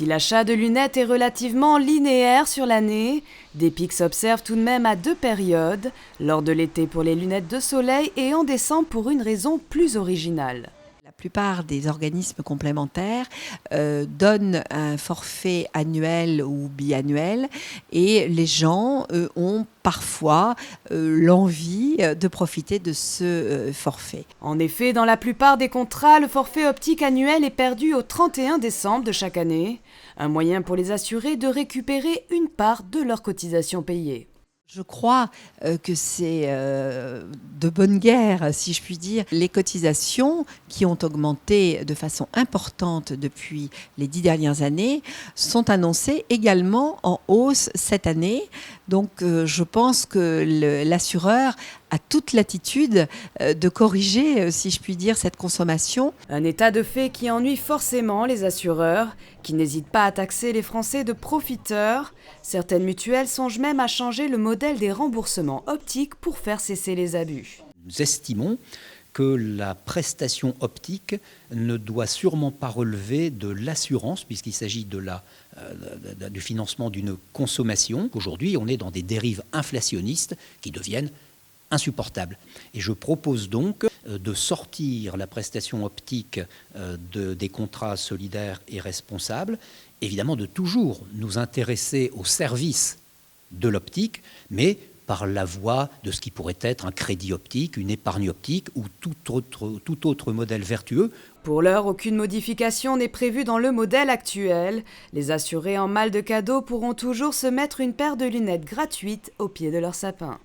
Si l'achat de lunettes est relativement linéaire sur l'année, des pics s'observent tout de même à 2 périodes, lors de l'été pour les lunettes de soleil et en décembre pour une raison plus originale. La plupart des organismes complémentaires donnent un forfait annuel ou biannuel et les gens ont parfois l'envie de profiter de ce forfait. En effet, dans la plupart des contrats, le forfait optique annuel est perdu au 31 décembre de chaque année, un moyen pour les assurés de récupérer une part de leurs cotisations payées. Je crois que c'est de bonne guerre, si je puis dire. Les cotisations qui ont augmenté de façon importante depuis les 10 dernières années sont annoncées également en hausse cette année. Donc je pense que l'assureur a toute latitude de corriger, si je puis dire, cette consommation. Un état de fait qui ennuie forcément les assureurs, qui n'hésitent pas à taxer les Français de profiteurs. Certaines mutuelles songent même à changer le modèle des remboursements optiques pour faire cesser les abus. Nous estimons que la prestation optique ne doit sûrement pas relever de l'assurance, puisqu'il s'agit du financement d'une consommation. Aujourd'hui, on est dans des dérives inflationnistes qui deviennent insupportables. Et je propose donc de sortir la prestation optique des contrats solidaires et responsables, évidemment de toujours nous intéresser au service de l'optique, mais par la voie de ce qui pourrait être un crédit optique, une épargne optique ou tout autre modèle vertueux. Pour l'heure, aucune modification n'est prévue dans le modèle actuel. Les assurés en mal de cadeaux pourront toujours se mettre une paire de lunettes gratuites au pied de leur sapin.